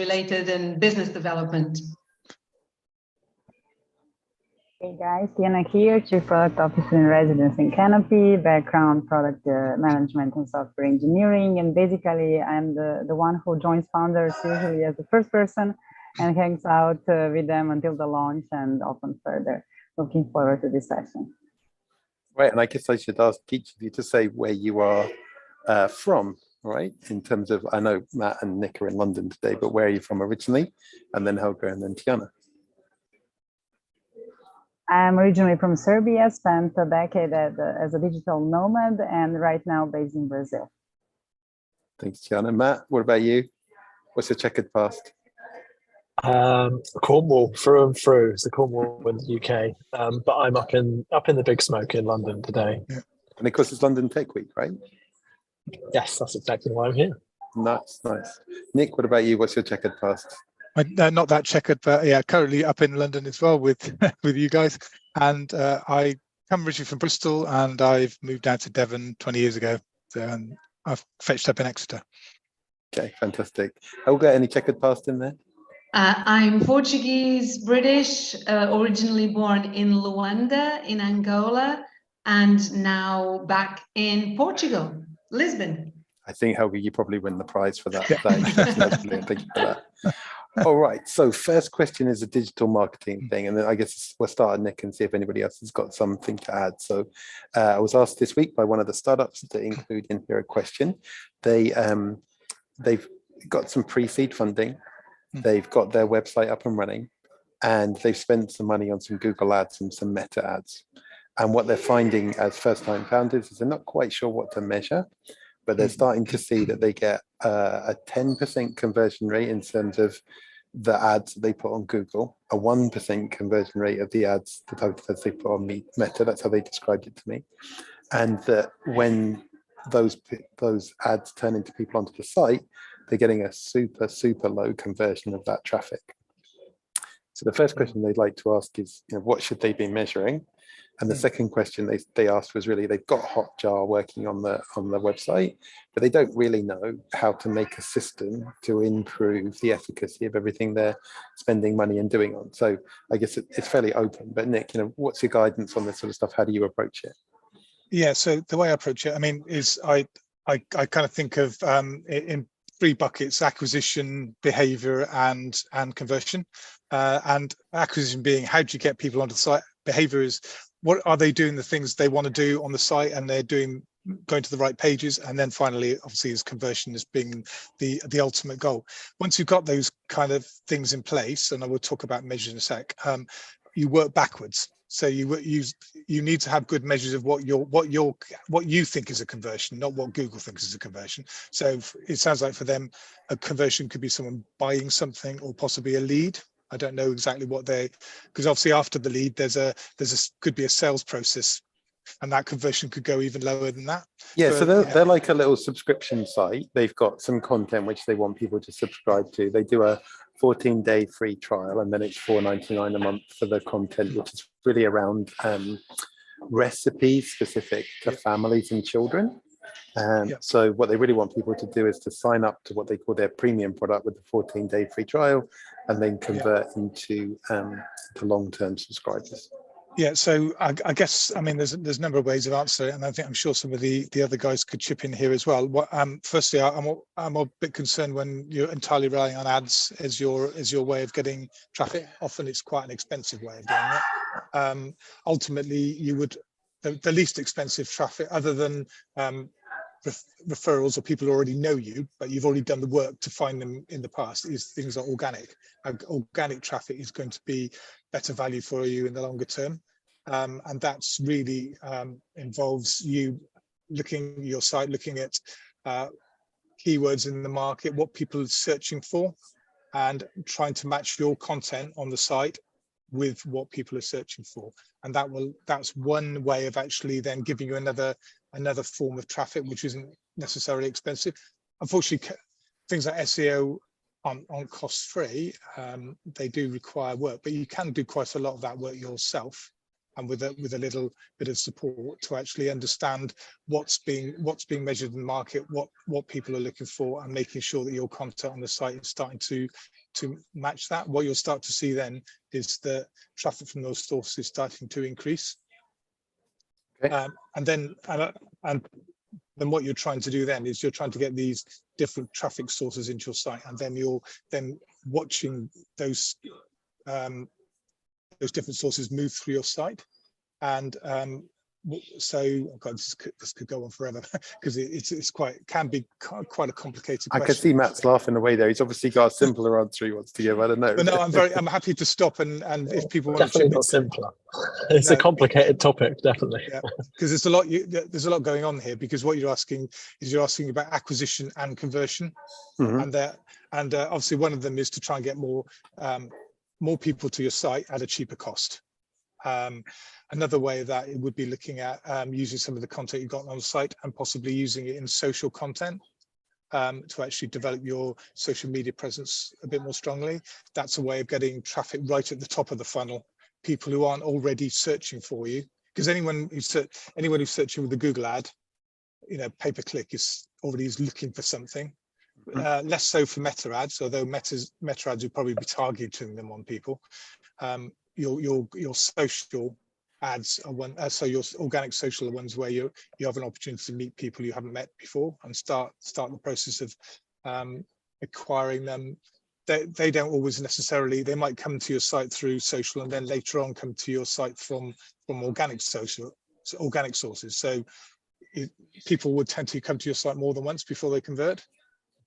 related and business development. Hey guys, Diana here, Chief Product Officer in Residence in Canopy, background product management and software engineering, and basically I'm the one who joins founders usually as the first person and hangs out with them until the launch and often further. Looking forward to this session. Right, and I guess I should ask each of you to say where you are from, right? In terms of, I know Matt and Nick are in London today, but where are you from originally? And then Helga and then Tiana. I'm originally from Serbia, spent a decade as a digital nomad, and right now based in Brazil. Thanks, Tiana. Matt, what about you? What's your checkered past? Cornwall, through and through. So Cornwall in the UK, but I'm up in the Big Smoke in London today. Yeah. And of course, it's London Tech Week, right? Yes, that's exactly why I'm here. Nice, nice. Nick, what about you? What's your checkered past? Not that checkered, but yeah, currently up in London as well with with you guys. And I come originally from Bristol, and I've moved down to Devon 20 years ago. So I've fetched up in Exeter. Okay, fantastic. Helga, any checkered past in there? I'm Portuguese, British, originally born in Luanda in Angola, and now back in Portugal, Lisbon. I think, Helga, you probably win the prize for that. That introduction. That's brilliant. Thank you for that. All right. So first question is a digital marketing thing. And then I guess we'll start at Nick and see if anybody else has got something to add. So I was asked this week by one of the startups to include in here a question. They've got some pre-seed funding. They've got their website up and running, and they've spent some money on some Google ads and some Meta ads. And what they're finding as first-time founders is they're not quite sure what to measure, but they're starting to see that they get a 10% conversion rate in terms of the ads that they put on Google, a 1% conversion rate of the ads, the targeted ads they put on Meta. That's how they described it to me. And that when those ads turn into people onto the site, they're getting a super, super low conversion of that traffic. So the first question they'd like to ask is, what should they be measuring? And the second question they asked was really, they've got Hotjar working on the website, but they don't really know how to make a system to improve the efficacy of everything they're spending money and doing on. So I guess it's fairly open. But Nick, what's your guidance on this sort of stuff? How do you approach it? Yeah, so the way I approach it, I mean, is I kind of think of in three buckets: acquisition, behavior, and conversion. And acquisition being, how do you get people onto the site? Behavior is, what are they doing the things they want to do on the site, and they're going to the right pages. And then finally, obviously, is conversion as being the ultimate goal. Once you've got those kind of things in place, and I will talk about measures in a sec, you work backwards. So you need to have good measures of what you think is a conversion, not what Google thinks is a conversion. So it sounds like for them, a conversion could be someone buying something, or possibly a lead. I don't know exactly what because obviously after the lead, could be a sales process, and that conversion could go even lower than that. Yeah, so they're like a little subscription site. They've got some content which they want people to subscribe to. They do a 14-day free trial, and then it's $4.99 a month for the content, which is really around recipes specific to families and children. So what they really want people to do is to sign up to what they call their premium product with the 14-day free trial, and then convert into to long-term subscribers. Yeah, so I guess, I mean, there's a number of ways of answering it, and I think I'm sure some of the other guys could chip in here as well. Firstly, I'm a bit concerned when you're entirely relying on ads as your way of getting traffic. Often it's quite an expensive way of doing it. Ultimately, you would the least expensive traffic, other than referrals or people who already know you, but you've already done the work to find them in the past, is things like organic. Organic traffic is going to be better value for you in the longer term. And that's really involves you looking at your site, looking at keywords in the market, what people are searching for, and trying to match your content on the site with what people are searching for. And that's one way of actually then giving you another form of traffic, which isn't necessarily expensive. Unfortunately, things like SEO on cost free, they do require work, but you can do quite a lot of that work yourself. and with a little bit of support to actually understand what's being measured in the market, what people are looking for, and making sure that your content on the site is starting to match that. What you'll start to see then is the traffic from those sources starting to increase. Okay. And then what you're trying to do then is you're trying to get these different traffic sources into your site, and then you're then watching those different sources move through your site. And so, oh God, this could go on forever because it can be quite a complicated question. I can see Matt's laughing away there. He's obviously got a simpler answer he wants to give. I don't know. But no, I'm happy to stop and if people want Definitely to not simpler. It's a complicated topic, definitely. Yeah, because there's a lot going on here, because what you're asking about acquisition and conversion, and obviously one of them is to try and get more people to your site at a cheaper cost. Another way of that, it would be looking at using some of the content you've got on the site and possibly using it in social content to actually develop your social media presence a bit more strongly. That's a way of getting traffic right at the top of the funnel, people who aren't already searching for you, because anyone who's searching with the Google ad, pay-per-click is already looking for something. Less so for meta ads, although meta ads would probably be targeting them on people. Your social ads are one, so your organic social are ones where you have an opportunity to meet people you haven't met before and start the process of acquiring them. They don't always necessarily, they might come to your site through social and then later on come to your site from organic sources. So people would tend to come to your site more than once before they convert.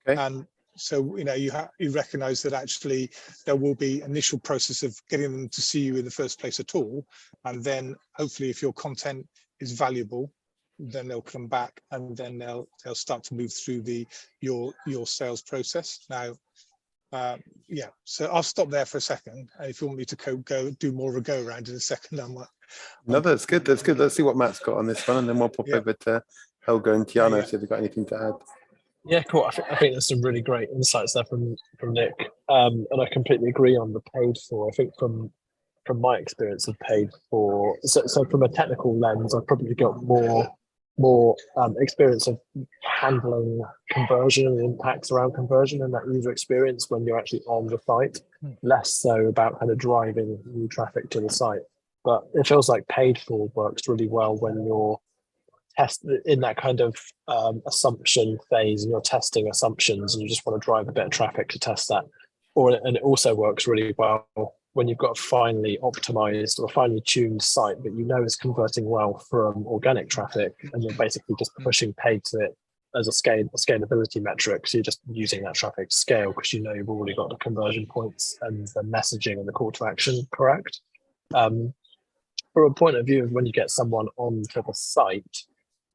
Okay. And so you recognize that actually there will be initial process of getting them to see you in the first place at all, and then hopefully if your content is valuable, then they'll come back and then they'll start to move through your sales process. Now yeah, so I'll stop there for a second, and if you want me to go do more of a go around in a second, no, that's good. Let's see what Matt's got on this one, and then we'll pop over to Helga and Tiana if they've got anything to add. Yeah, cool. I think there's some really great insights there from Nick, and I completely agree on the paid for. I think from my experience of paid for, so from a technical lens, I've probably got more experience of handling conversion and impacts around conversion and that user experience when you're actually on the site, less so about kind of driving new traffic to the site. But it feels like paid for works really well when you're in that kind of assumption phase, and you're testing assumptions and you just want to drive a bit of traffic to test that. And it also works really well when you've got a finely optimized or finely tuned site that is converting well from organic traffic, and you're basically just pushing paid to it as a scalability metric. So you're just using that traffic to scale because you've already got the conversion points and the messaging and the call to action correct. From a point of view of when you get someone onto the site,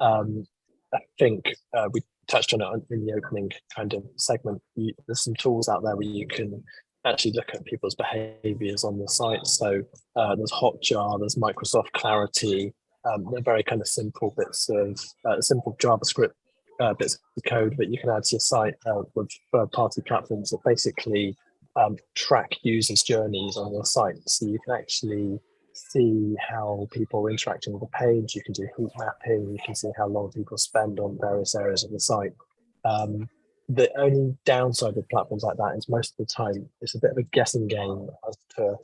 I think we touched on it in the opening kind of segment. There's some tools out there where you can actually look at people's behaviors on the site. So there's Hotjar, there's Microsoft Clarity. They're very kind of simple bits of simple JavaScript bits of code that you can add to your site with third-party platforms that basically track users' journeys on your site. So you can actually see how people are interacting with the page. You can do heat mapping. You can see how long people spend on various areas of the site. The only downside of platforms like that is most of the time it's a bit of a guessing game as to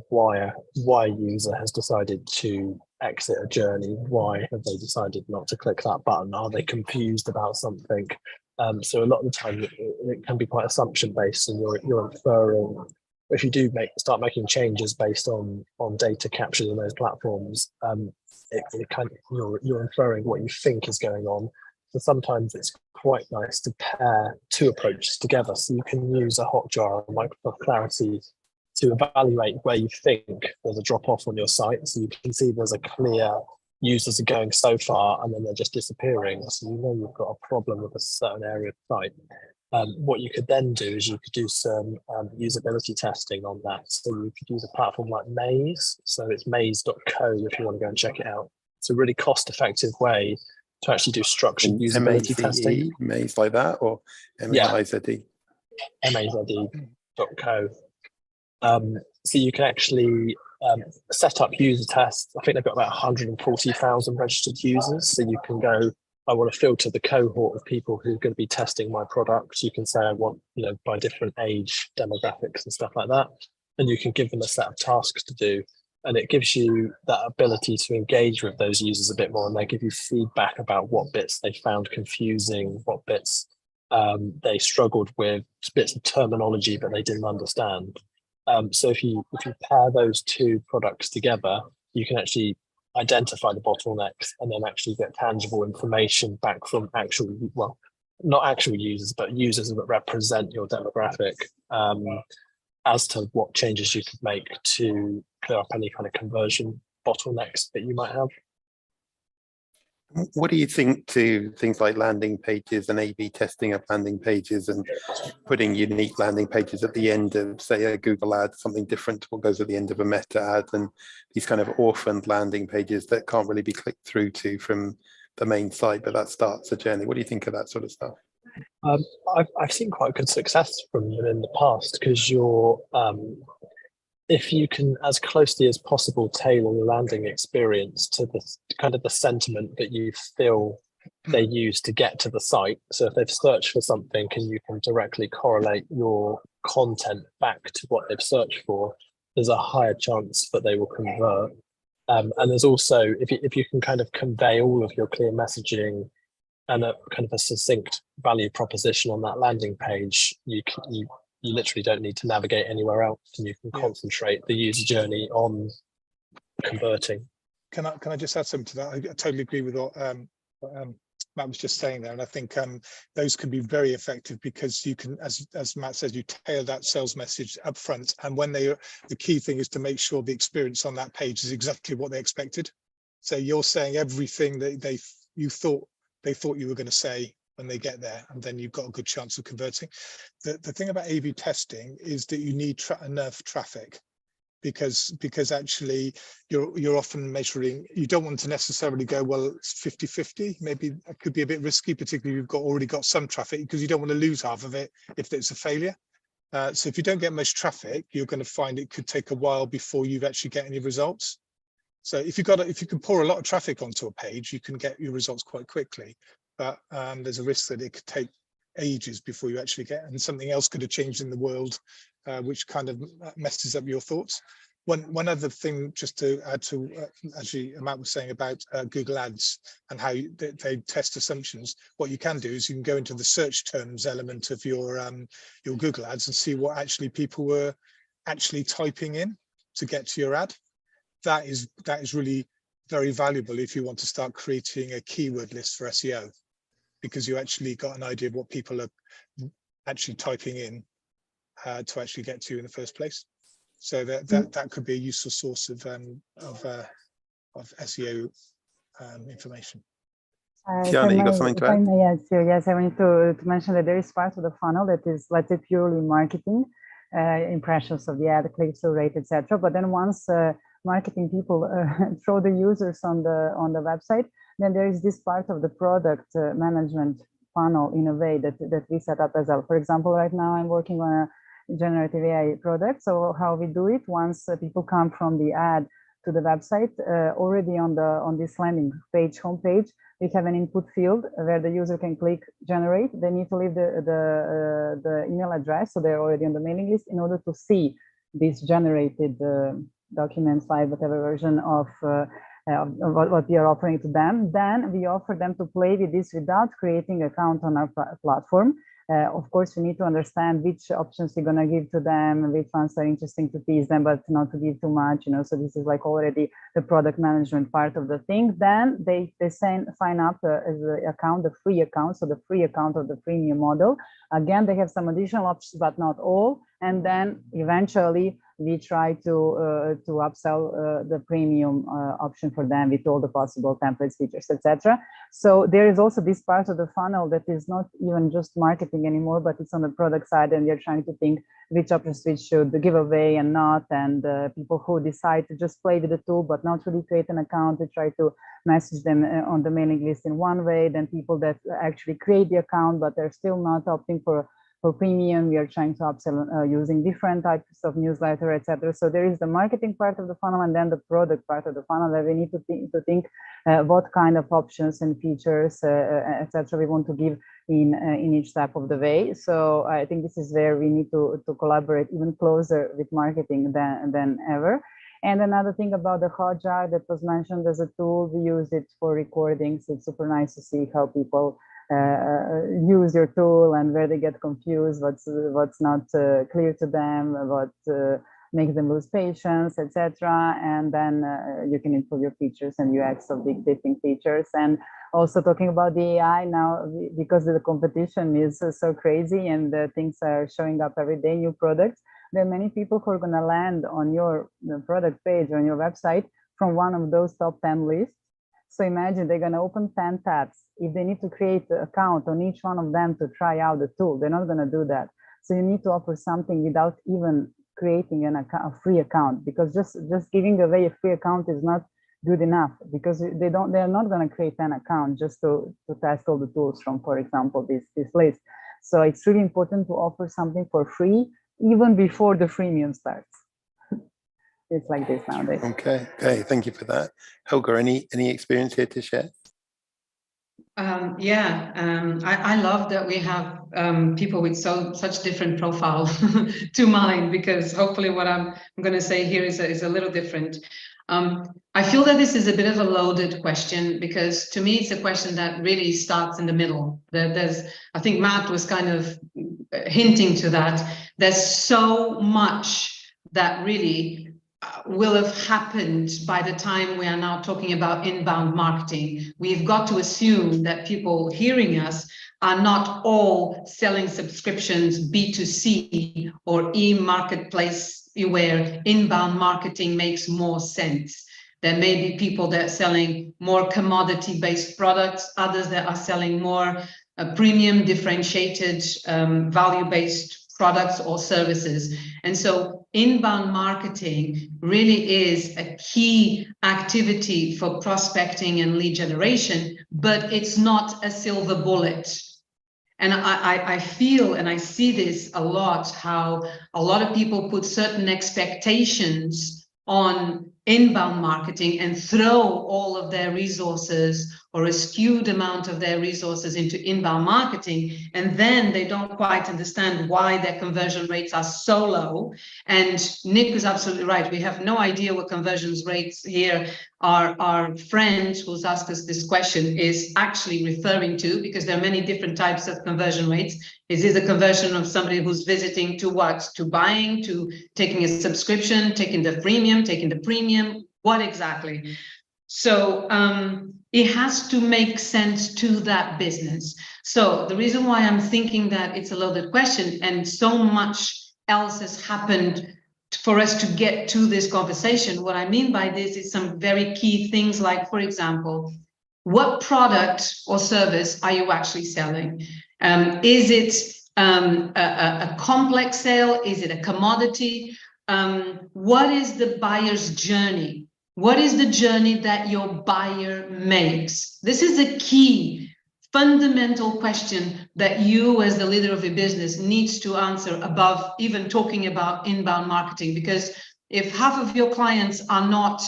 why a user has decided to exit a journey. Why have they decided not to click that button? Are they confused about something? So a lot of the time it can be quite assumption based, and you're inferring. If you do start making changes based on data captured in those platforms, it kind of you're inferring what you think is going on. So sometimes it's quite nice to pair two approaches together. So you can use a Hotjar or Microsoft Clarity to evaluate where you think there's a drop off on your site. So you can see there's a clear users are going so far and then they're just disappearing. So you've got a problem with a certain area of the site. What you could then do is you could do some usability testing on that. So you could use a platform like Maze. So it's maze.co if you want to go and check it out. It's a really cost-effective way to actually do structured usability testing. Maze like that, or M-A-I-Z-E? MAZE.co. So you can actually set up user tests. I think they've got about 140,000 registered users. So you can go, I want to filter the cohort of people who are going to be testing my product. You can say I want, by different age demographics and stuff like that. And you can give them a set of tasks to do. And it gives you that ability to engage with those users a bit more. And they give you feedback about what bits they found confusing, what bits they struggled with, bits of terminology that they didn't understand. So if you pair those two products together, you can actually identify the bottlenecks and then actually get tangible information back from not actual users, but users that represent your demographic, as to what changes you could make to clear up any kind of conversion bottlenecks that you might have. What do you think to things like landing pages and A/B testing of landing pages and putting unique landing pages at the end of, say, a Google ad, something different to what goes at the end of a Meta ad, and these kind of orphaned landing pages that can't really be clicked through to from the main site, but that starts a journey? What do you think of that sort of stuff? I've seen quite good success from them in the past, because if you can, as closely as possible, tailor the landing experience to the kind of the sentiment that you feel they use to get to the site. So if they've searched for something and you can directly correlate your content back to what they've searched for, there's a higher chance that they will convert. And there's also, if you can kind of convey all of your clear messaging and a kind of a succinct value proposition on that landing page, you literally don't need to navigate anywhere else, and you can concentrate the user journey on converting. Can I just add something to that? I totally agree with what Matt was just saying there, and I think those can be very effective, because you can, as Matt says, you tailor that sales message up front, and when the key thing is to make sure the experience on that page is exactly what they expected. So you're saying everything that they thought you were going to say when they get there, and then you've got a good chance of converting. The thing about A/B testing is that you need enough traffic, because actually you're often measuring, you don't want to necessarily go, well, it's 50-50, maybe it could be a bit risky, particularly if you've already got some traffic, because you don't want to lose half of it if it's a failure. So if you don't get much traffic, you're going to find it could take a while before you actually get any results. So if you can pour a lot of traffic onto a page, you can get your results quite quickly. But there's a risk that it could take ages before you actually get, and something else could have changed in the world, which kind of messes up your thoughts. One other thing, just to add to actually Matt was saying about Google Ads and how they test assumptions. What you can do is you can go into the search terms element of your Google Ads and see what actually people were actually typing in to get to your ad. That is really very valuable if you want to start creating a keyword list for SEO, because you actually got an idea of what people are actually typing in to actually get to in the first place. So that could be a useful source of SEO information. Tiana, you got something to add? Yes, I want to mention that there is part of the funnel that is, let's say, purely marketing, impressions of the ad, click-through rate, etc. But then once marketing people throw the users on the website, then there is this part of the product management funnel in a way that we set up as well. For example, right now I'm working on a generative AI product. So how we do it, once people come from the ad to the website, already on this landing page, homepage, we have an input field where the user can click generate. They need to leave the email address, so they're already on the mailing list, in order to see this generated document, slide, whatever version of what we are offering to them. Then we offer them to play with this without creating an account on our platform. Of course, we need to understand which options we're going to give to them, which ones are interesting to tease them, but not to give too much, so this is like already the product management part of the thing. Then they sign up as an account, the free account, so the free account of the premium model. Again, they have some additional options, but not all. And then eventually we try to upsell the premium option for them with all the possible templates, features, etc. So there is also this part of the funnel that is not even just marketing anymore, but it's on the product side, and you're trying to think which options we should give away and not. And people who decide to just play with the tool but not really create an account, we try to message them on the mailing list in one way. Then people that actually create the account but they're still not opting for For premium, we are trying to upsell using different types of newsletter, etc. So there is the marketing part of the funnel and then the product part of the funnel that we need to think what kind of options and features, etc. we want to give in each step of the way. So I think this is where we need to collaborate even closer with marketing than ever. And another thing about the Hotjar that was mentioned as a tool, we use it for recordings. It's super nice to see how people use your tool and where they get confused, what's not clear to them, what makes them lose patience, etc. And then you can improve your features and UX of the existing features. And also talking about the AI now, because the competition is so crazy and things are showing up every day, new products, there are many people who are going to land on your product page on your website from one of those top 10 lists. So imagine they're going to open 10 tabs. If they need to create an account on each one of them to try out the tool, they're not going to do that. So you need to offer something without even creating a free account, because just giving away a free account is not good enough, because they're not going to create an account just to test all the tools from, for example, this list. So it's really important to offer something for free even before the freemium starts. It's like this nowadays. Okay, thank you for that. Helga, any experience here to share? I love that we have people with such different profile to mine, because hopefully what I'm going to say here is a little different. I feel that this is a bit of a loaded question, because to me it's a question that really starts in the middle. I think Matt was kind of hinting to that. There's so much that really will have happened by the time we are now talking about inbound marketing. We've got to assume that people hearing us are not all selling subscriptions B2C or e-marketplace where inbound marketing makes more sense. There may be people that are selling more commodity-based products, others that are selling more premium, differentiated, value-based products or services. And so inbound marketing really is a key activity for prospecting and lead generation, but it's not a silver bullet. And I feel, and I see this a lot, how a lot of people put certain expectations on inbound marketing and throw all of their resources or a skewed amount of their resources into inbound marketing, and then they don't quite understand why their conversion rates are so low. And Nick is absolutely right. We have no idea what conversions rates here our friend who's asked us this question is actually referring to, because there are many different types of conversion rates. Is this a conversion of somebody who's visiting to what? To buying, to taking a subscription, taking the freemium, taking the premium? What exactly? So it has to make sense to that business. So the reason why I'm thinking that it's a loaded question, and so much else has happened for us to get to this conversation, what I mean by this is some very key things, like, for example, what product or service are you actually selling? Is it a complex sale? Is it a commodity? What is the buyer's journey? What is the journey that your buyer makes? This is a key fundamental question that you as the leader of a business needs to answer above even talking about inbound marketing. Because if half of your clients are not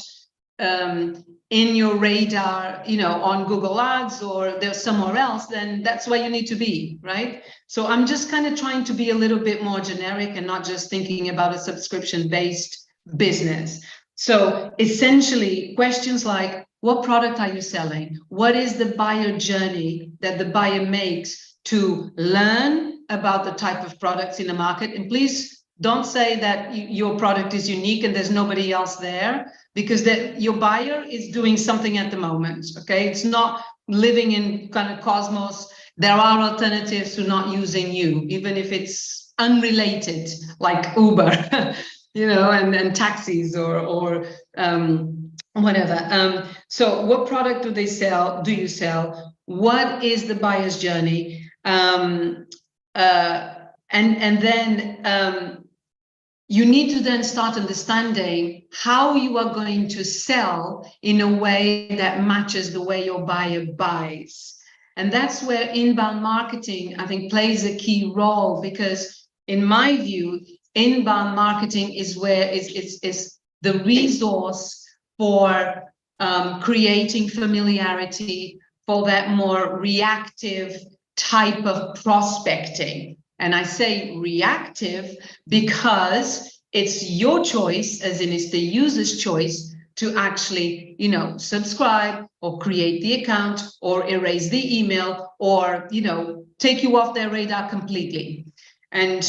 in your radar, on Google Ads, or they're somewhere else, then that's where you need to be, right? So I'm just kind of trying to be a little bit more generic and not just thinking about a subscription-based business. So essentially, questions like, what product are you selling? What is the buyer journey that the buyer makes to learn about the type of products in the market? And please don't say that your product is unique and there's nobody else there, because your buyer is doing something at the moment, okay? It's not living in kind of cosmos. There are alternatives to not using you, even if it's unrelated, like Uber, and taxis or whatever. So what product do you sell? What is the buyer's journey? And then you need to then start understanding how you are going to sell in a way that matches the way your buyer buys. And that's where inbound marketing, I think, plays a key role, because in my view, inbound marketing is where it's the resource for creating familiarity, for that more reactive type of prospecting. And I say reactive because it's your choice, as in it's the user's choice, to actually, you know, subscribe or create the account or erase the email or, you know, take you off their radar completely. And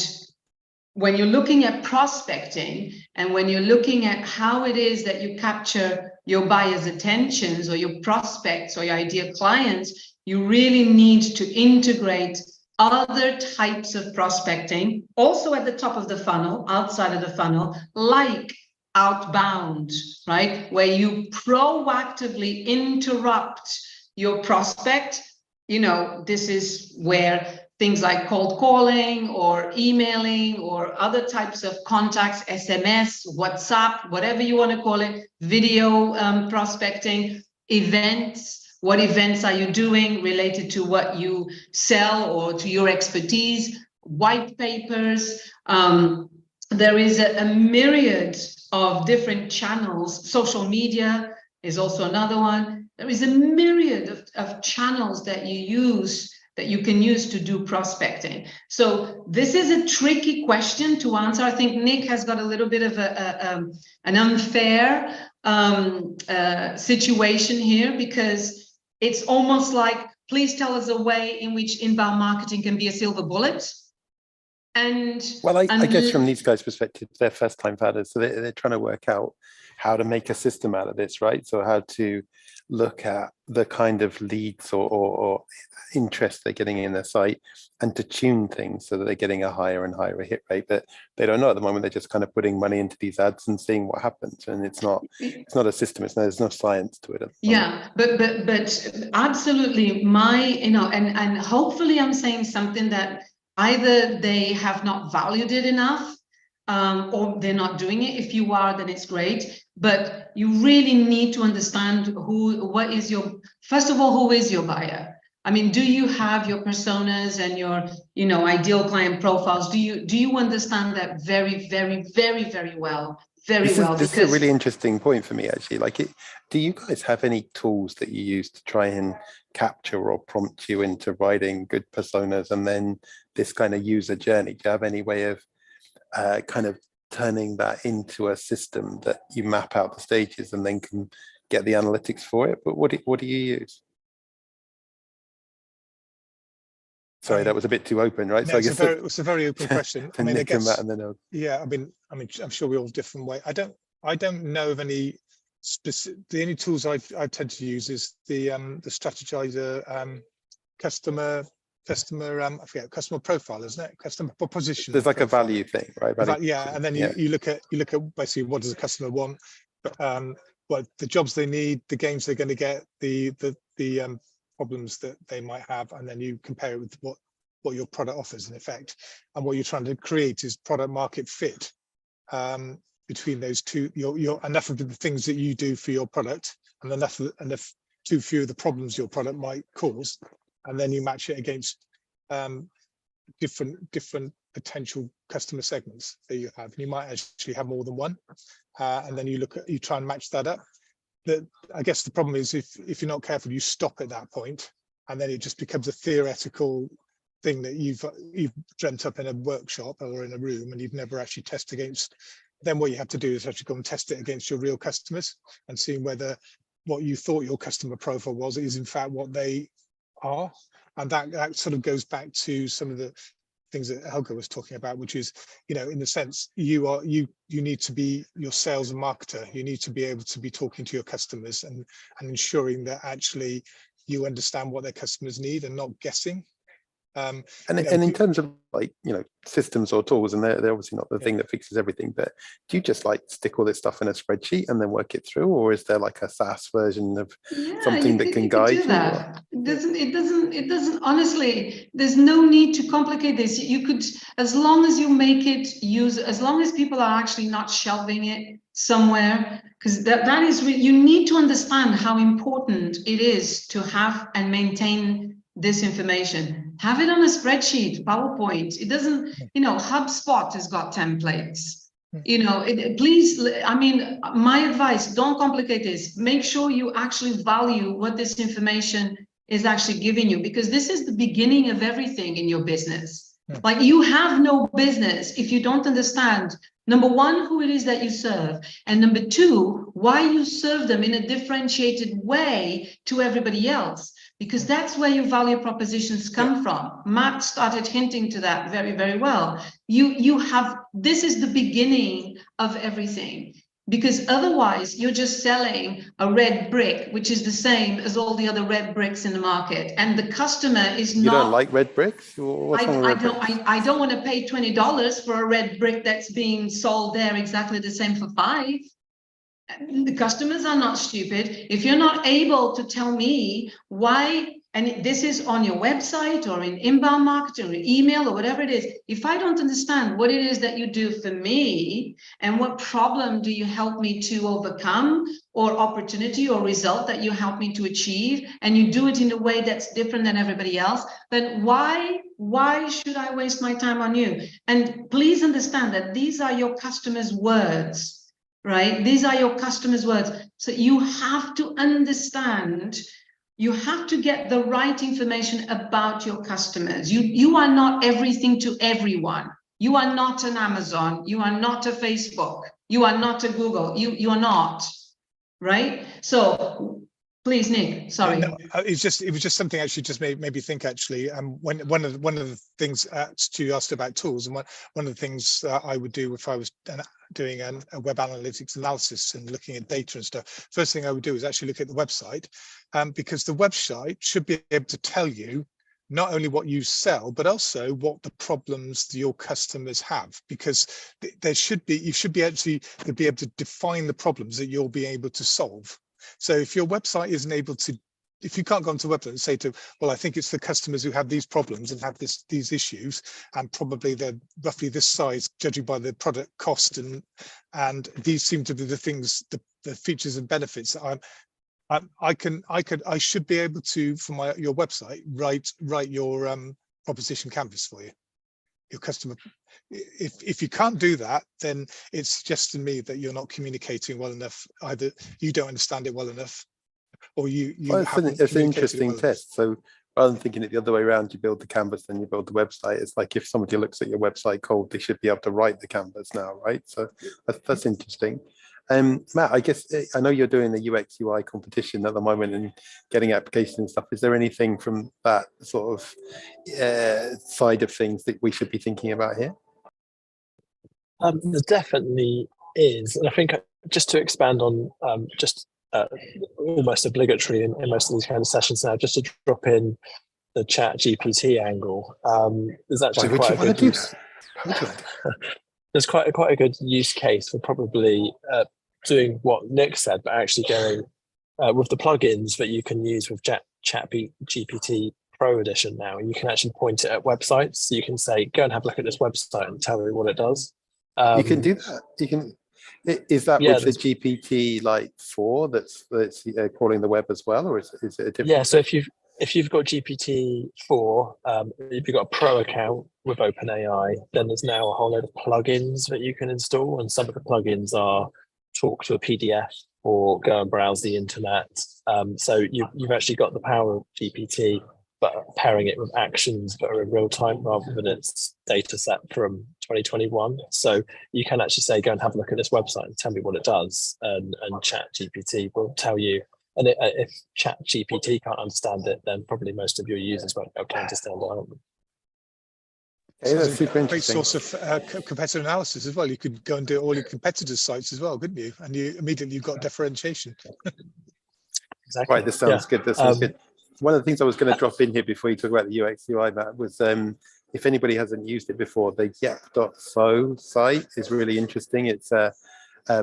when you're looking at prospecting and when you're looking at how it is that you capture your buyers' attentions or your prospects or your ideal clients, you really need to integrate other types of prospecting, also at the top of the funnel, outside of the funnel, like outbound, right? Where you proactively interrupt your prospect. You know, this is where things like cold calling or emailing or other types of contacts, SMS, WhatsApp, whatever you want to call it, video prospecting, events. What events are you doing related to what you sell or to your expertise? White papers. There is a myriad of different channels. Social media is also another one. There is a myriad of channels that you can use to do prospecting. So this is a tricky question to answer. I think Nick has got a little bit of an unfair situation here, because it's almost like, please tell us a way in which inbound marketing can be a silver bullet. And well, I guess from these guys' perspective, they're first-time founders, so they're trying to work out how to make a system out of this, right? So how to look at the kind of leads or interest they're getting in their site and to tune things so that they're getting a higher and higher hit rate. But they don't know at the moment. They're just kind of putting money into these ads and seeing what happens. And it's not a system. There's no science to it. Yeah, but absolutely, and hopefully I'm saying something that either they have not valued it enough, or they're not doing it. If you are, then it's great. But you really need to understand first of all, who is your buyer? I mean, do you have your personas and your, ideal client profiles? Do you understand that very, very, very, very well? This is a really interesting point for me, actually. Do you guys have any tools that you use to try and capture or prompt you into writing good personas and then this kind of user journey? Do you have any way of kind of turning that into a system that you map out the stages and then can get the analytics for it? But what do you use? Sorry, that was a bit too open, right? No, so I guess it's a very open question. I mean, I guess, yeah. I mean, I'm sure we all different way. I don't know of any specific. The only tools I tend to use is the Strategizer customer. I forget, customer profile, isn't it? Customer proposition. There's like profile. A value thing, right? Value. Yeah, and then you look at basically what does the customer want, what the jobs they need, the gains they're going to get, the problems that they might have, and then you compare it with what your product offers in effect. And what you're trying to create is product market fit between those two. Your enough of the things that you do for your product and enough too few of the problems your product might cause, and then you match it against different potential customer segments that you have. You might actually have more than one, and then you try and match that up. I guess the problem is if you're not careful, you stop at that point, and then it just becomes a theoretical thing that you've dreamt up in a workshop or in a room, and you've never actually tested against. Then what you have to do is actually go and test it against your real customers and seeing whether what you thought your customer profile was is in fact what they are. And that sort of goes back to some of the things that Helga was talking about, which is, in the sense you need to be your sales and marketer. You need to be able to be talking to your customers and ensuring that actually you understand what their customers need and not guessing. And in terms of systems or tools, and they're obviously not the thing that fixes everything, but do you just stick all this stuff in a spreadsheet and then work it through, or is there like a SaaS version of something that can guide you? It doesn't honestly, there's no need to complicate this. You could, as long as you make it as long as people are actually not shelving it somewhere, because that is you need to understand how important it is to have and maintain this information. Have it on a spreadsheet, PowerPoint. It doesn't, you know, HubSpot has got templates. You know, please, I mean, my advice, don't complicate this. Make sure you actually value what this information is actually giving you, because this is the beginning of everything in your business. Like, you have no business if you don't understand, number one, who it is that you serve, and number two, why you serve them in a differentiated way to everybody else, because that's where your value propositions come from. Matt started hinting to that very, very well. You have, this is the beginning of everything. Because otherwise you're just selling a red brick, which is the same as all the other red bricks in the market. And the customer is not— You don't like red bricks? What's wrong with red bricks? I don't want to pay $20 for a red brick that's being sold there exactly the same for $5. The customers are not stupid. If you're not able to tell me why, and this is on your website or in inbound marketing or email or whatever it is, if I don't understand what it is that you do for me and what problem do you help me to overcome, or opportunity or result that you help me to achieve, and you do it in a way that's different than everybody else, then why should I waste my time on you? And please understand that these are your customers' words. Right? These are your customers' words. So you have to understand, you have to get the right information about your customers. You are not everything to everyone. You are not an Amazon. You are not a Facebook. You are not a Google. You are not, right? So please, Nick, sorry. No, it was just something actually just made me think actually. When one of the things Stu asked about tools, and one of the things I would do if I was doing a web analytics analysis and looking at data and stuff, first thing I would do is actually look at the website, because the website should be able to tell you not only what you sell, but also what the problems your customers have, because you should be able to define the problems that you'll be able to solve. So if your website isn't able to, if you can't go onto the website and say to, well, I think it's the customers who have these problems and have these issues, and probably they're roughly this size, judging by the product cost, and these seem to be the things, the features and benefits that I should be able to, from your website, write your proposition canvas for you, your customer. If you can't do that, then it suggests to me that you're not communicating well enough. Either you don't understand it well enough, or it's an interesting test. So rather than thinking it the other way around, you build the canvas, then you build the website. It's like if somebody looks at your website cold, they should be able to write the canvas now, right? So that's interesting. Matt, I guess I know you're doing the UX UI competition at the moment and getting applications and stuff. Is there anything from that sort of side of things that we should be thinking about here? There definitely is, and I think just to expand on almost obligatory in most of these kind of sessions now, just to drop in the Chat GPT angle. There's actually quite a good use. There's quite a good use case for probably doing what Nick said, but actually going with the plugins that you can use with Chat GPT Pro Edition now. You can actually point it at websites. So you can say, go and have a look at this website and tell me what it does. You can do that. You can. Is that with the GPT like 4 that's crawling the web as well, or is it a different? Yeah. So if you've got GPT 4, if you've got a Pro account with OpenAI, then there's now a whole load of plugins that you can install, and some of the plugins are talk to a PDF or go and browse the internet. So you've actually got the power of GPT, but pairing it with actions that are in real time rather than its data set from 2021. So you can actually say, go and have a look at this website and tell me what it does. And Chat GPT will tell you. And if Chat GPT can't understand it, then probably most of your users won't be able to understand it. Okay, that's super interesting. Great source of competitor analysis as well. You could go and do all your competitors' sites as well, couldn't you? And you immediately you've got differentiation. Exactly. Right, this sounds good. This sounds good. One of the things I was going to drop in here before you talk about the UX UI, Matt, was if anybody hasn't used it before, the yep.so site is really interesting. It's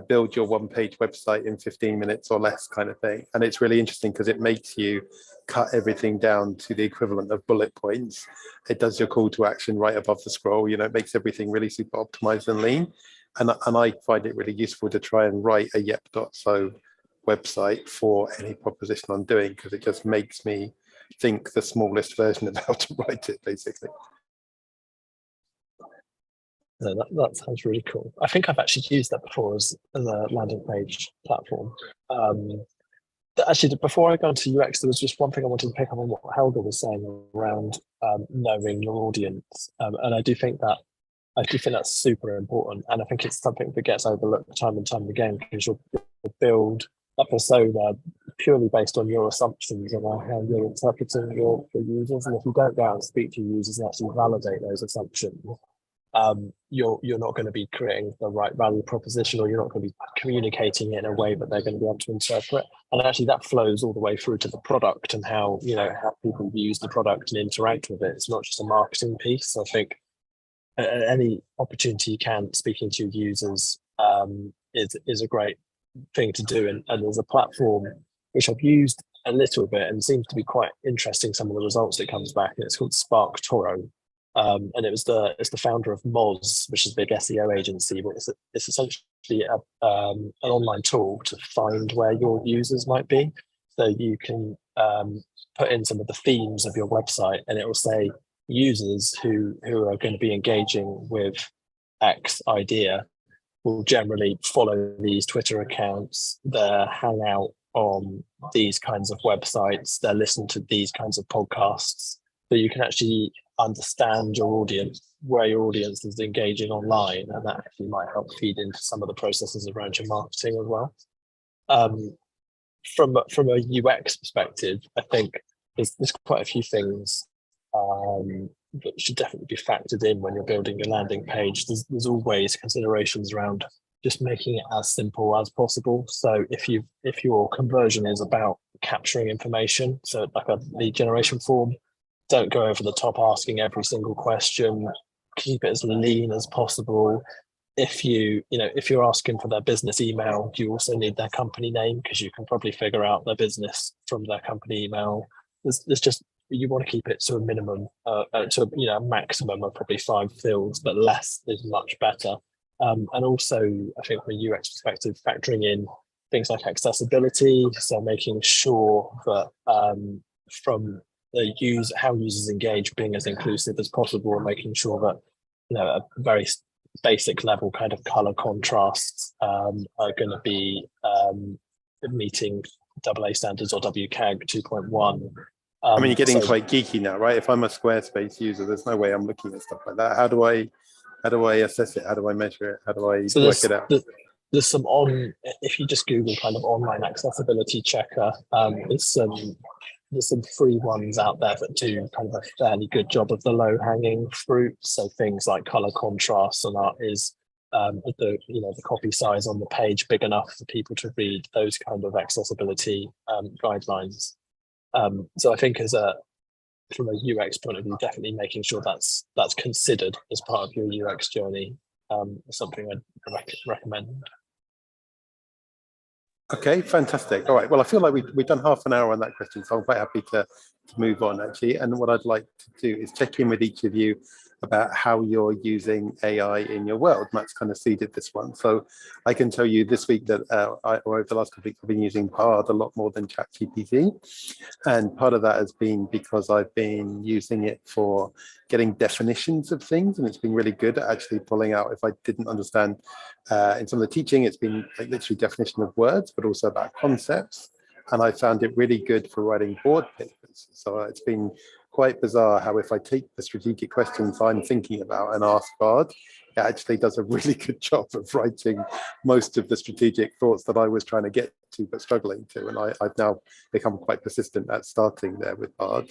build your one-page website in 15 minutes or less kind of thing. And it's really interesting because it makes you cut everything down to the equivalent of bullet points. It does your call to action right above the scroll. You know, it makes everything really super optimized and lean. And I find it really useful to try and write a yep.so website for any proposition I'm doing, because it just makes me think the smallest version of how to write it, basically. No, that sounds really cool. I think I've actually used that before as a landing page platform. Actually, before I go into UX, there was just one thing I wanted to pick up on what Helga was saying around knowing your audience, and I do think that's super important, and I think it's something that gets overlooked time and time again, because you'll build a persona purely based on your assumptions around how you're interpreting your users, and if you don't go out and speak to your users and actually validate those assumptions, you're not going to be creating the right value proposition, or you're not going to be communicating it in a way that they're going to be able to interpret. And actually that flows all the way through to the product and how people use the product and interact with it. It's not just a marketing piece. So I think any opportunity you can speaking to your users is a great thing to do. And there's a platform which I've used a little bit and seems to be quite interesting, some of the results that comes back, and it's called Spark Toro. And it's the founder of Moz, which is a big SEO agency, but it's essentially an online tool to find where your users might be. So you can put in some of the themes of your website, and it will say users who are going to be engaging with X idea will generally follow these Twitter accounts, they hang out on these kinds of websites, they listen to these kinds of podcasts. So you can actually understand your audience, where your audience is engaging online, and that actually might help feed into some of the processes around your marketing as well. From a UX perspective, I think there's quite a few things that should definitely be factored in when you're building your landing page. There's always considerations around just making it as simple as possible. So if your conversion is about capturing information, so like a lead generation form, don't go over the top asking every single question. Keep it as lean as possible. If you're asking for their business email, you also need their company name, because you can probably figure out their business from their company email. There's just, you want to keep it to a minimum, to a maximum of probably 5 fields, but less is much better. And also, I think from a UX perspective, factoring in things like accessibility, so making sure that from how users engage, being as inclusive as possible, and making sure that a very basic level kind of color contrasts are going to be meeting AA standards or WCAG 2.1. I mean, you're getting quite geeky now, right? If I'm a Squarespace user, there's no way I'm looking at stuff like that. How do I assess it? How do I measure it? How do I work it out? There's some if you just Google kind of online accessibility checker, there's some free ones out there that do kind of a fairly good job of the low-hanging fruit. So things like color contrast, and is the copy size on the page big enough for people to read, those kind of accessibility guidelines. So I think from a UX point of view, definitely making sure that's considered as part of your UX journey is something I'd recommend. Okay, fantastic. All right. Well, I feel like we've done half an hour on that question, so I'm quite happy to move on, actually. And what I'd like to do is check in with each of you about how you're using AI in your world. Matt's kind of seeded this one. So I can tell you this week that over the last couple of weeks, I've been using Bard a lot more than ChatGPT. And part of that has been because I've been using it for getting definitions of things. And it's been really good at actually pulling out, if I didn't understand in some of the teaching, it's been like literally definition of words, but also about concepts. And I found it really good for writing board papers. So it's been quite bizarre how if I take the strategic questions I'm thinking about and ask Bard, it actually does a really good job of writing most of the strategic thoughts that I was trying to get to but struggling to. And I've now become quite persistent at starting there with Bard.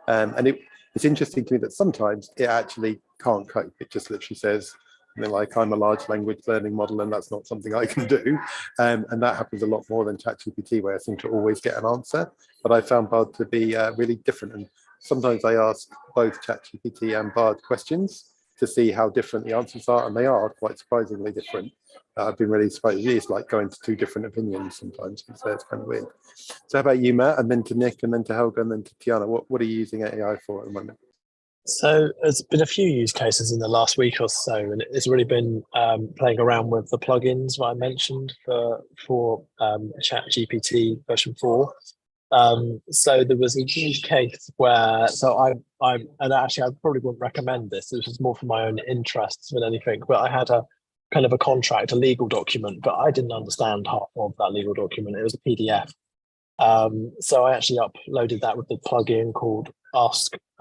And it's interesting to me that sometimes it actually can't cope. It just literally says, like, I'm a large language learning model and that's not something I can do. And that happens a lot more than ChatGPT, where I seem to always get an answer. But I found Bard to be really different. And sometimes I ask both ChatGPT and Bard questions to see how different the answers are, and they are quite surprisingly different. I've been really surprised. It's like going to 2 different opinions sometimes, so it's kind of weird. So how about you, Matt, and then to Nick, and then to Helga, and then to Tiana? What are you using AI for at the moment? So there's been a few use cases in the last week or so, and it's really been playing around with the plugins that I mentioned for ChatGPT version 4. So there was a use case where, and actually I probably wouldn't recommend this. This was more for my own interests than anything, but I had a kind of a contract, a legal document, but I didn't understand half of that legal document. It was a PDF. So I actually uploaded that with the plugin called I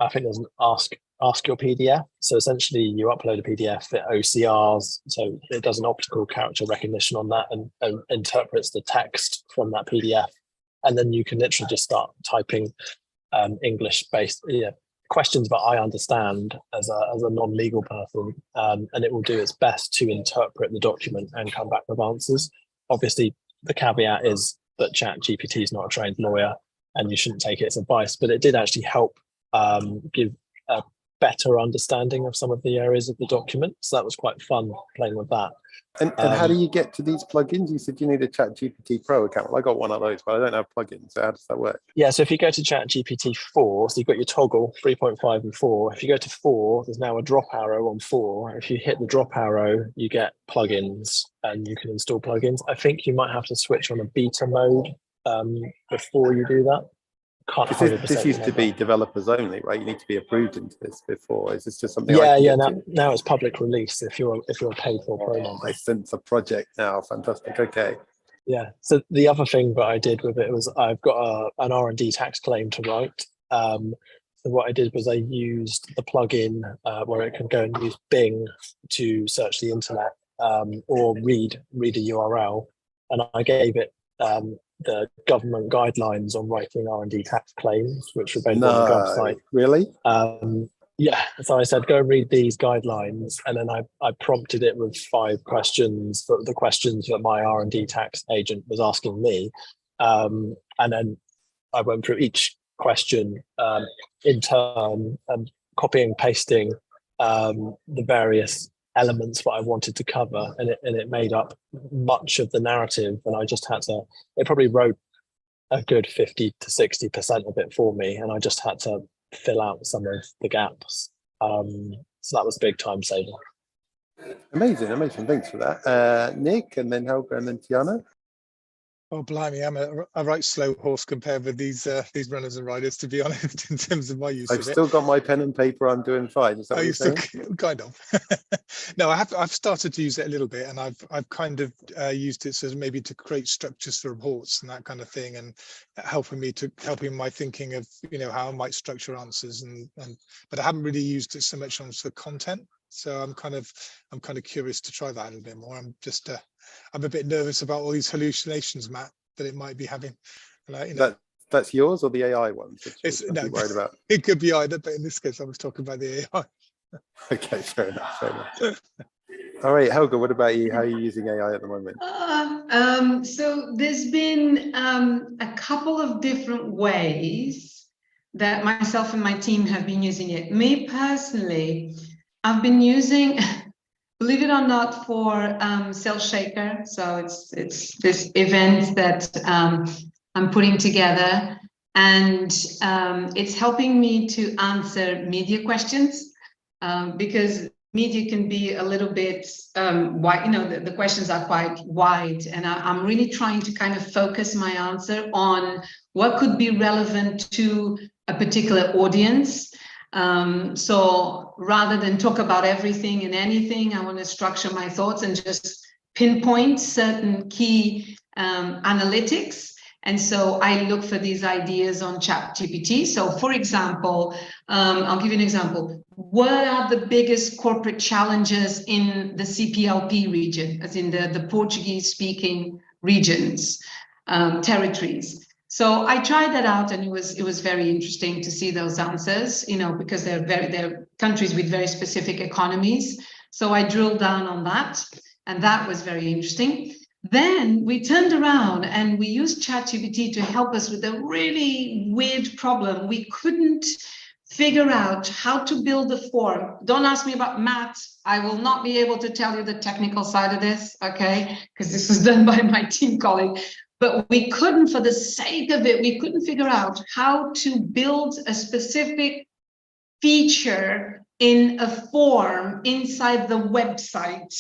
think there's an Ask Your PDF. So essentially you upload a PDF, it OCRs, so it does an optical character recognition on that and interprets the text from that PDF. And then you can literally just start typing English-based questions that I understand as a non-legal person, and it will do its best to interpret the document and come back with answers. Obviously, the caveat is that ChatGPT is not a trained lawyer, and you shouldn't take its advice. But it did actually help give a better understanding of some of the areas of the document. So that was quite fun playing with that. And how do you get to these plugins? You said you need a ChatGPT Pro account. Well, I got one of those, but I don't have plugins. So how does that work? Yeah, so if you go to ChatGPT 4, so you've got your toggle 3.5 and 4. If you go to 4, there's now a drop arrow on 4. If you hit the drop arrow, you get plugins and you can install plugins. I think you might have to switch on a beta mode before you do that. This used to be developers only, right? You need to be approved into this before. Is this just something? Now it's public release if you're a paid for pro member. I sense a project now. Fantastic. Okay. Yeah. So the other thing that I did with it was I've got an R&D tax claim to write. So what I did was I used the plugin where it can go and use Bing to search the internet or read a URL, and I gave it the government guidelines on writing R&D tax claims, which were available on the website. Really? Yeah. So I said, go and read these guidelines, and then I prompted it with 5 questions, the questions that my R&D tax agent was asking me, and then I went through each question in turn and copying and pasting the various elements that I wanted to cover, and it made up much of the narrative, and I just had to, it probably wrote a good 50 to 60% of it for me, and I just had to fill out some of the gaps. So that was a big time saver. Amazing. Thanks for that. Nick, and then Helga, and then Tiana. Oh, blimey, I'm a right slow horse compared with these runners and riders, to be honest, in terms of my use of it. I've still got my pen and paper. I'm doing fine. Is that what you're saying? Kind of. No, I've started to use it a little bit, and I've kind of used it as maybe to create structures for reports and that kind of thing, and helping my thinking of how I might structure answers, but I haven't really used it so much on the content. So I'm kind of curious to try that a little bit more. I'm a bit nervous about all these hallucinations, Matt, that it might be having. That's yours or the AI ones? No, worried about. It could be either, but in this case, I was talking about the AI. Okay, fair enough. All right, Helga, what about you? How are you using AI at the moment? So there's been a couple of different ways that myself and my team have been using it. Me personally, I've been using, believe it or not, for Sales Shaker. So it's this event that I'm putting together, and it's helping me to answer media questions because media can be a little bit wide. The questions are quite wide, and I'm really trying to kind of focus my answer on what could be relevant to a particular audience. So rather than talk about everything and anything, I want to structure my thoughts and just pinpoint certain key analytics. And so I look for these ideas on ChatGPT. So for example, I'll give you an example. What are the biggest corporate challenges in the CPLP region, as in the Portuguese speaking regions, territories? So I tried that out, and it was very interesting to see those answers, because they're countries with very specific economies. So I drilled down on that, and that was very interesting. Then we turned around and we used ChatGPT to help us with a really weird problem. We couldn't figure out how to build a form. Don't ask me about maths. I will not be able to tell you the technical side of this, okay? Because this was done by my team colleague. But we couldn't, for the sake of it, we couldn't figure out how to build a specific feature in a form inside the website,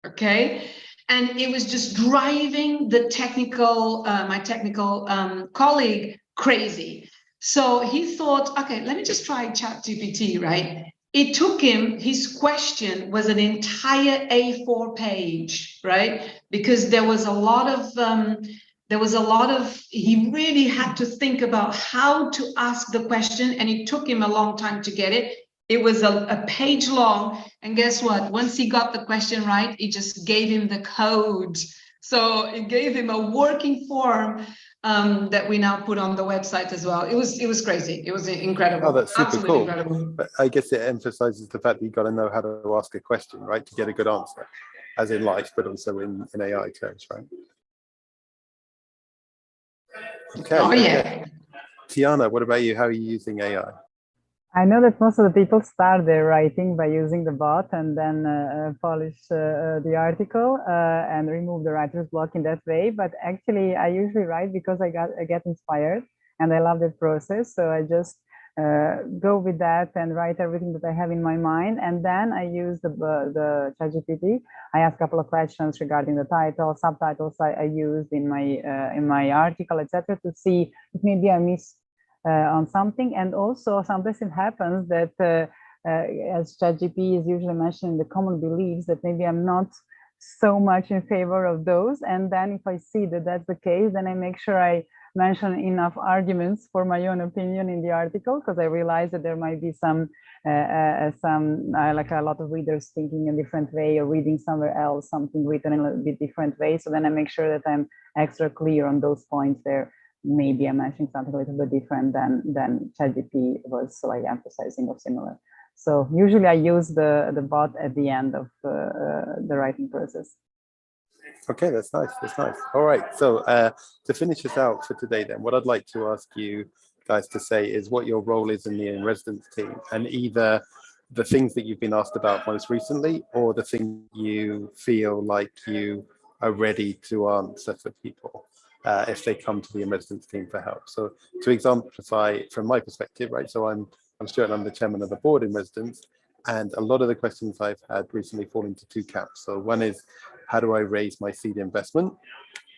okay? And it was just driving the technical, my technical colleague crazy. So he thought, okay, let me just try ChatGPT, right? It took him, his question was an entire A4 page, right? Because there was a lot of, he really had to think about how to ask the question, and it took him a long time to get it. It was a page long, and guess what? Once he got the question right, it just gave him the code. So it gave him a working form that we now put on the website as well. It was crazy. It was incredible. Oh, that's super Absolutely cool. incredible. But I guess it emphasizes the fact that you've got to know how to ask a question, right, to get a good answer, as in life, but also in AI terms, right? Okay. Oh yeah. Okay. Tiana, what about you? How are you using AI? I know that most of the people start their writing by using the bot and then polish the article and remove the writer's block in that way. But actually, I usually write because I get inspired and I love that process. So I just go with that and write everything that I have in my mind. And then I use the ChatGPT. I ask a couple of questions regarding the title, subtitles I used in my article, etc., to see if maybe I missed on something. And also sometimes it happens that as ChatGPT is usually mentioning the common beliefs, that maybe I'm not so much in favor of those. And then if I see that that's the case, then I make sure I mention enough arguments for my own opinion in the article, because I realize that there might be some like a lot of readers thinking a different way or reading somewhere else something written in a bit different way. So then I make sure that I'm extra clear on those points there. Maybe I'm mentioning something a little bit different than ChatGPT was like emphasizing or similar. So usually I use the bot at the end of the writing process. Okay, that's nice. That's nice. All right. So to finish us out for today, then, what I'd like to ask you guys to say is what your role is in the in-residence team, and either the things that you've been asked about most recently or the thing you feel like you are ready to answer for people if they come to the in-residence team for help. So to exemplify from my perspective, right? So I'm Stuart, I'm the chairman of the board in residence, and a lot of the questions I've had recently fall into two camps. So one is, how do I raise my seed investment?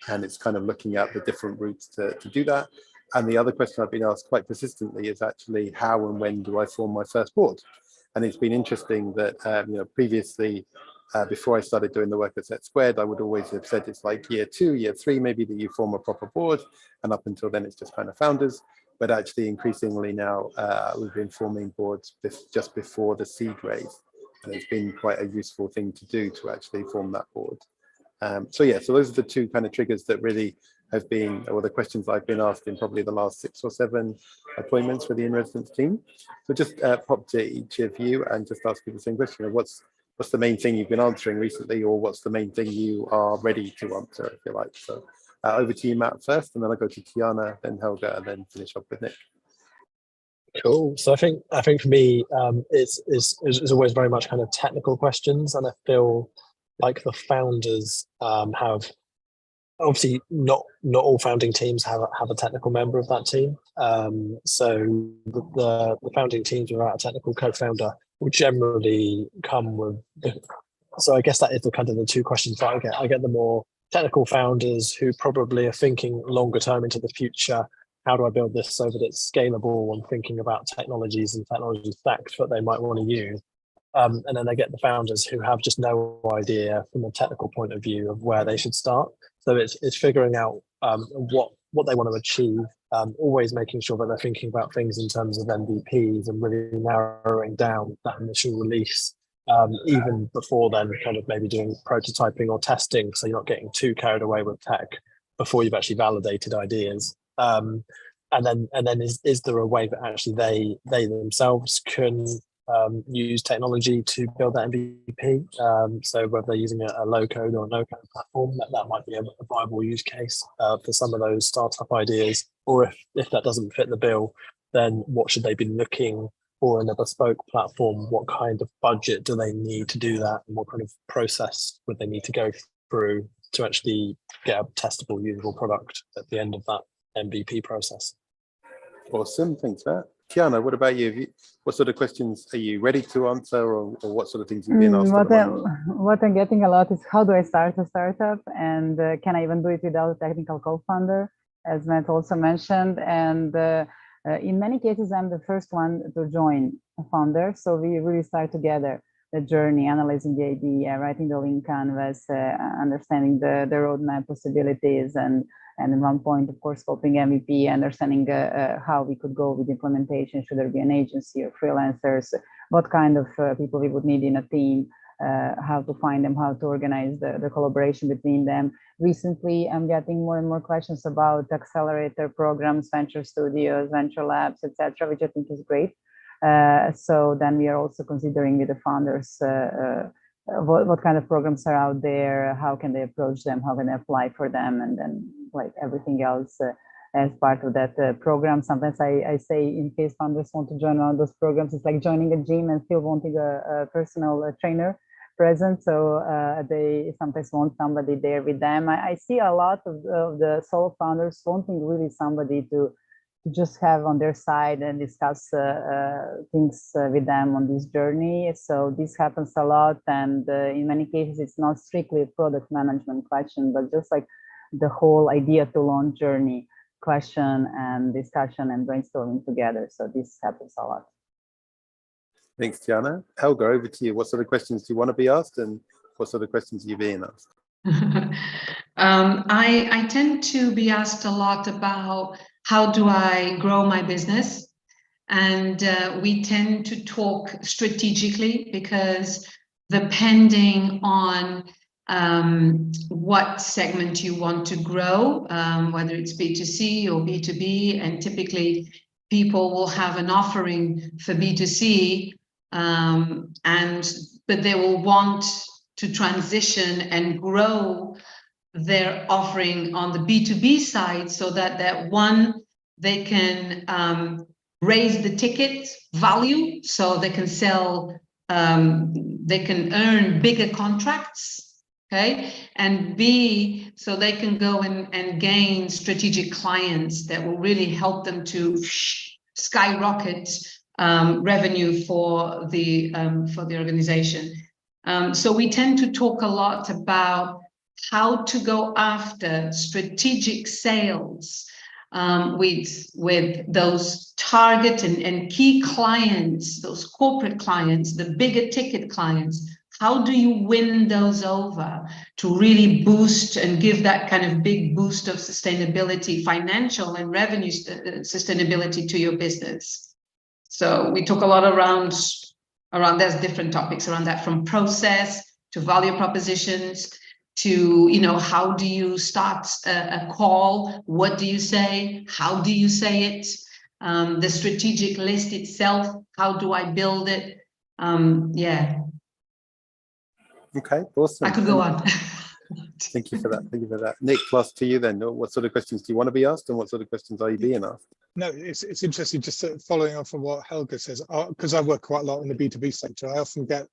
And it's kind of looking at the different routes to do that. And the other question I've been asked quite persistently is actually, how and when do I form my first board? And it's been interesting that previously, before I started doing the work at Set Squared, I would always have said it's like year 2, year 3, maybe that you form a proper board. And up until then, it's just kind of founders. But actually, increasingly now, we've been forming boards just before the seed raise. And it's been quite a useful thing to do to actually form that board. So yeah, so those are the two kind of triggers that really have been, or the questions I've been asked in probably the last 6 or 7 appointments for the in-residence team. So just pop to each of you and just ask you the same question: what's the main thing you've been answering recently, or what's the main thing you are ready to answer, if you like. So over to you, Matt, first, and then I'll go to Tiana, then Helga, and then finish up with Nick. Cool. So I think for me, it's always very much kind of technical questions, and I feel like the founders have, obviously not all founding teams have a technical member of that team. So the founding teams without a technical co-founder will generally come with. So I guess that is the kind of the two questions that I get. I get the more technical founders who probably are thinking longer term into the future. How do I build this so that it's scalable, and thinking about technologies and technology stacks that they might want to use. And then I get the founders who have just no idea from a technical point of view of where they should start. So it's figuring out what they want to achieve, always making sure that they're thinking about things in terms of MVPs and really narrowing down that initial release, even before then kind of maybe doing prototyping or testing, so you're not getting too carried away with tech before you've actually validated ideas. And then is there a way that actually they themselves can use technology to build that MVP? So whether they're using a low code or a no code platform, that might be a viable use case for some of those startup ideas. Or if that doesn't fit the bill, then what should they be looking for in a bespoke platform? What kind of budget do they need to do that? And what kind of process would they need to go through to actually get a testable, usable product at the end of that MVP process? Awesome, thanks, Matt. Tiana, what about you? What sort of questions are you ready to answer, or what sort of things you've been asked? What I'm getting a lot is, how do I start a startup, and can I even do it without a technical co-founder? as Matt also mentioned. And in many cases, I'm the first one to join a founder. So we really start together the journey, analyzing the idea, writing the lean canvas, understanding the roadmap possibilities, and at one point, of course, scoping MVP, understanding how we could go with implementation. Should there be an agency or freelancers? What kind of people we would need in a team? How to find them? How to organize the collaboration between them? Recently, I'm getting more and more questions about accelerator programs, venture studios, venture labs, etc., which I think is great. So then we are also considering with the founders what kind of programs are out there, how can they approach them, how can they apply for them, and then like everything else as part of that program. Sometimes I say, in case founders want to join one of those programs, it's like joining a gym and still wanting a personal trainer present. So they sometimes want somebody there with them. I see a lot of the solo founders wanting really somebody to just have on their side and discuss things with them on this journey. So this happens a lot, and in many cases it's not strictly a product management question, but just like the whole idea to launch journey question and discussion and brainstorming together. So this happens a lot. Thanks, Tiana. Helga, over to you. What sort of questions do you want to be asked, and what sort of questions are you being asked? I tend to be asked a lot about how do I grow my business, and we tend to talk strategically, because depending on what segment you want to grow, whether it's B2C or B2B, and typically people will have an offering for B2C, but they will want to transition and grow their offering on the B2B side, so that one, they can raise the ticket value, so they can sell, they can earn bigger contracts, okay? And B, so they can go and gain strategic clients that will really help them to skyrocket revenue for the organization. So we tend to talk a lot about how to go after strategic sales with those target and key clients, those corporate clients, the bigger ticket clients. How do you win those over to really boost and give that kind of big boost of sustainability, financial and revenue sustainability to your business? So we talk a lot around there's different topics around that, from process to value propositions to, you know, how do you start a call? What do you say? How do you say it? The strategic list itself, how do I build it? Yeah. Okay, awesome. I could go on. Thank you for that. Thank you for that. Nick, plus to you then. What sort of questions do you want to be asked, and what sort of questions are you being asked? No, it's interesting, just following on from what Helga says, because I work quite a lot in the B2B sector. I often get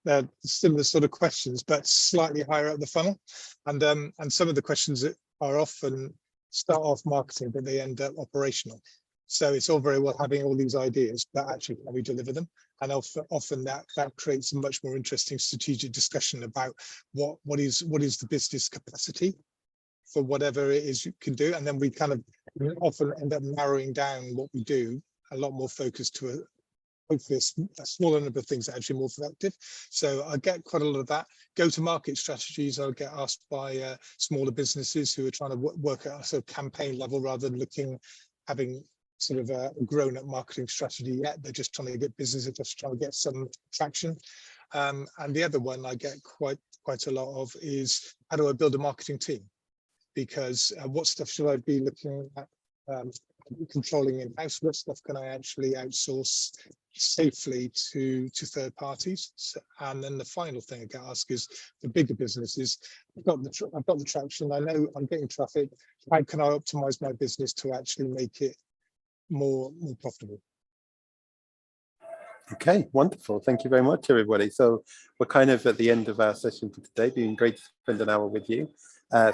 similar sort of questions, but slightly higher up the funnel. And some of the questions that are often start off marketing, but they end up operational. So it's all very well having all these ideas, but actually can we deliver them? And often that creates a much more interesting strategic discussion about what is the business capacity for whatever it is you can do. And then we kind of often end up narrowing down what we do, a lot more focused to hopefully a smaller number of things that are actually more productive. So I get quite a lot of that. Go-to-market strategies, I'll get asked by smaller businesses who are trying to work at a sort of campaign level rather than having sort of a grown-up marketing strategy yet. They're just trying to get business, they're just trying to get some traction. And the other one I get quite a lot of is, how do I build a marketing team? Because what stuff should I be looking at controlling in-house? What stuff can I actually outsource safely to third parties? And then the final thing I get asked is, the bigger businesses, I've got the traction, I know I'm getting traffic, how can I optimize my business to actually make it more profitable? Okay, wonderful. Thank you very much, everybody. So we're kind of at the end of our session for today. Been great to spend an hour with you.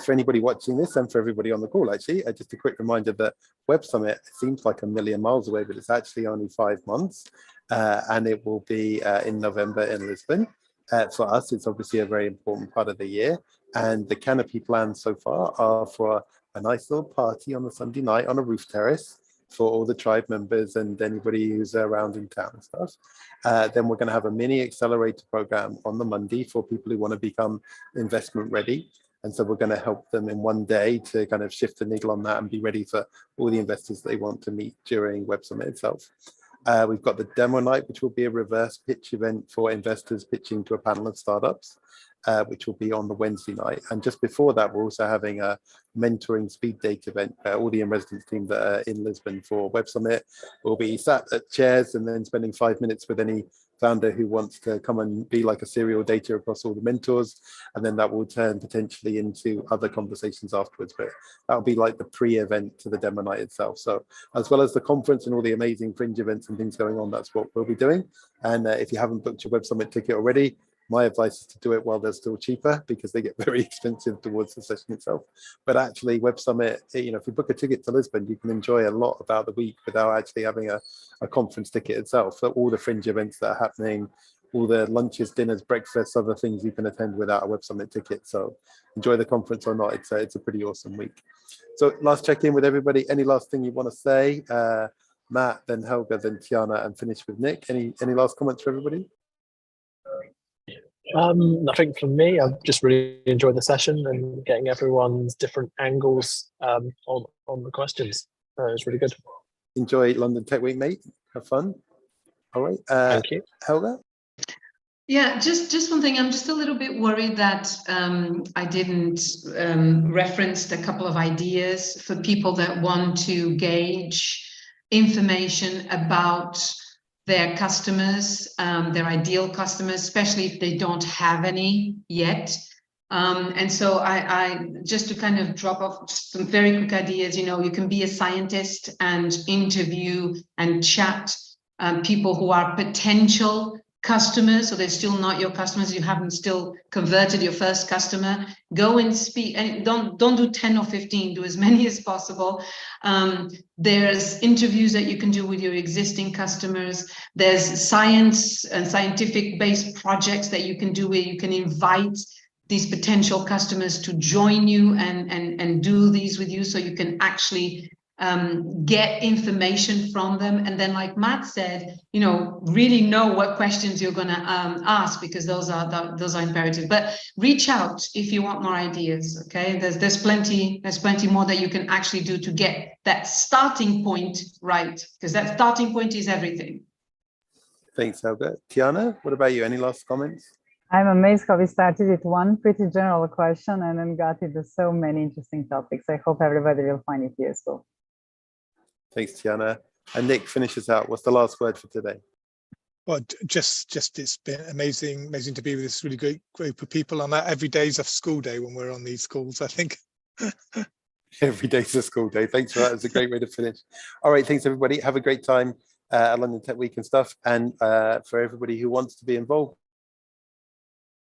For anybody watching this, and for everybody on the call, actually, just a quick reminder that Web Summit seems like a million miles away, but it's actually only 5 months, and it will be in November in Lisbon. For us, it's obviously a very important part of the year, and the Canopy plans so far are for a nice little party on the Sunday night on a roof terrace for all the tribe members and anybody who's around in town and stuff. Then we're going to have a mini accelerator program on the Monday for people who want to become investment ready. And so we're going to help them in one day to kind of shift the needle on that and be ready for all the investors they want to meet during Web Summit itself. We've got the demo night, which will be a reverse pitch event for investors pitching to a panel of startups, which will be on the Wednesday night. And just before that, we're also having a mentoring speed date event where all the in-residence team that are in Lisbon for Web Summit will be sat at chairs and then spending 5 minutes with any founder who wants to come and be like a serial data across all the mentors, and then that will turn potentially into other conversations afterwards. But that'll be like the pre-event to the demo night itself. So as well as the conference and all the amazing fringe events and things going on, that's what we'll be doing. And if you haven't booked your Web Summit ticket already, my advice is to do it while they're still cheaper, because they get very expensive towards the session itself. But actually, Web Summit, you know, if you book a ticket to Lisbon, you can enjoy a lot about the week without actually having a conference ticket itself. So all the fringe events that are happening, all the lunches, dinners, breakfasts, other things you can attend without a Web Summit ticket. So enjoy the conference or not, it's a pretty awesome week. So last check in with everybody. Any last thing you want to say? Matt, then Helga, then Tiana, and finish with Nick. Any last comments for everybody? I think for me, I've just really enjoyed the session and getting everyone's different angles on the questions. It was really good. Enjoy London Tech Week, mate. Have fun. All right. Thank you. Helga? Yeah, just one thing. I'm just a little bit worried that I didn't reference a couple of ideas for people that want to gauge information about their customers, their ideal customers, especially if they don't have any yet. And so I just to kind of drop off some very quick ideas, you know, you can be a scientist and interview and chat people who are potential customers, so they're still not your customers, you haven't still converted your first customer. Go and speak, and don't do 10 or 15, do as many as possible. There's interviews that you can do with your existing customers. There's science and scientific based projects that you can do where you can invite these potential customers to join you and do these with you, so you can actually get information from them. And then, like Matt said, you know, really know what questions you're going to ask, because those are imperative. But reach out if you want more ideas. Okay, there's plenty more that you can actually do to get that starting point right, because that starting point is everything. Thanks, Helga. Tiana, what about you? Any last comments? I'm amazed how we started with one pretty general question and then got into so many interesting topics. I hope everybody will find it useful. Thanks, Tiana. And Nick finishes out. What's the last word for today? Well, just it's been amazing to be with this really great group of people on that. Every day's a school day when we're on these calls, I think. Every day's a school day. Thanks for that. It's a great way to finish. All right, thanks everybody. Have a great time at London Tech Week and stuff. And for everybody who wants to be involved